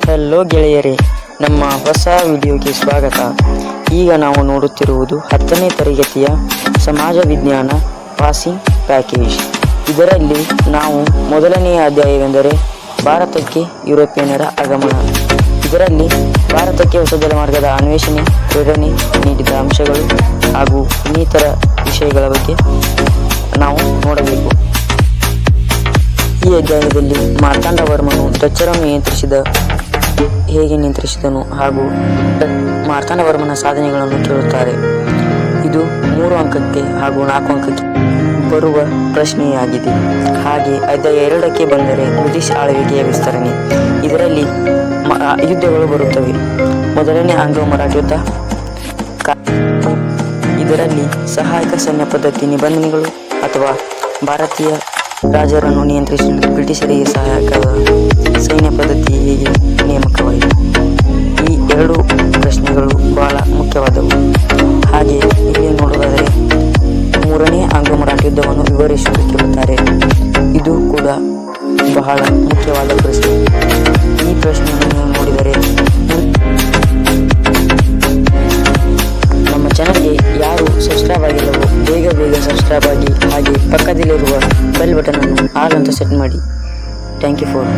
Hello ಗೆಳೆಯರೇ, ನಮ್ಮ ಹೊಸ ವಿಡಿಯೋಗೆ ಸ್ವಾಗತ. ಈಗ ನಾವು ನೋಡುತ್ತಿರುವುದು 10ನೇ ತರಗತಿಯ ಸಮಾಜ ವಿಜ್ಞಾನ ಪಾಸಿಂಗ್ ಪ್ಯಾಕೇಜ್. ಇದರಲ್ಲಿ ನಾವು ಮೊದಲನೆಯ ಅಧ್ಯಾಯವೆಂದರೆ ಭಾರತಕ್ಕೆ ಯುರೋಪಿಯನ್ನರ ಆಗಮನ. ಇದರಲ್ಲಿ ಭಾರತಕ್ಕೆ ಹೊಸ ಜಲಮಾರ್ಗದ ಅನ್ವೇಷಣೆ, ಪ್ರೇರಣೆ ನೀಡಿದ ಅಂಶಗಳು ಹಾಗೂ ಇನ್ನಿತರ ವಿಷಯಗಳ ಬಗ್ಗೆ ನಾವು ನೋಡಬೇಕು. ಈ ಅಧ್ಯಾಯದಲ್ಲಿ ಮಾರ್ತಾಂಡವರ್ಮನು ಡಚ್ಚರನ್ನು ಹೇಗೆ ನಿಯಂತ್ರಿಸಿದನು ಹಾಗೂ ಮಾರ್ತಾಂಡವರ್ಮನ ಸಾಧನೆಗಳನ್ನು ಕೇಳುತ್ತಾರೆ. ಇದು 3 ಅಂಕಕ್ಕೆ ಹಾಗೂ 4 ಅಂಕಕ್ಕೆ ಬರುವ ಪ್ರಶ್ನೆಯಾಗಿದೆ. ಹಾಗೆ ಅಧ್ಯಾಯ 2ಕ್ಕೆ ಬಂದರೆ ಬ್ರಿಟಿಷ್ ಆಳ್ವಿಕೆಯ ವಿಸ್ತರಣೆ. ಇದರಲ್ಲಿ ಯುದ್ಧಗಳು ಬರುತ್ತವೆ. ಮೊದಲನೇ ಆಂಗ್ಲೋ ಮರಾಠ ಯುದ್ಧ. ಇದರಲ್ಲಿ ಸಹಾಯಕ ಸೈನ್ಯ ಪದ್ಧತಿ ನಿಬಂಧನೆಗಳು ಅಥವಾ ಭಾರತೀಯ ರಾಜರನ್ನು ನಿಯಂತ್ರಿಸಲು ಬ್ರಿಟಿಷರಿಗೆ ಸಹಾಯಕ ಸೈನ್ಯ ಪದ್ಧತಿ ಹೇಗೆ ನೇಮಕವಾಯಿತು. ಈ 2 ಪ್ರಶ್ನೆಗಳು ಬಹಳ ಮುಖ್ಯವಾದವು. ಹಾಗೆ ಇಲ್ಲಿ ನೋಡುವುದಾದರೆ 3ನೇ ಆಂಗ್ಲೋ ಮರಾಠ ಯುದ್ಧವನ್ನು ವಿವರಿಸಲು ಕೇಳುತ್ತಾರೆ. ಇದು ಕೂಡ ಬಹಳ ಮುಖ್ಯವಾದ ಪ್ರಶ್ನೆ. ಈ ಪ್ರಶ್ನೆಯನ್ನು ನೋಡಿದರೆ ನಮ್ಮ ಚಾನಲ್ಗೆ ಯಾರು ಸಬ್ಸ್ಕ್ರೈಬ್ ಆಗಿಲ್ಲವೋ ಬೇಗ ಸಬ್ಸ್ಕ್ರೈಬ್ ಆಗಿ, ಹಾಗೆ ಪಕ್ಕದಲ್ಲಿರುವ ಬೆಲ್ ಬಟನ್ ಅನ್ನು ಆಲ್ ಅಂತ ಸೆಟ್ ಮಾಡಿ. Thank you for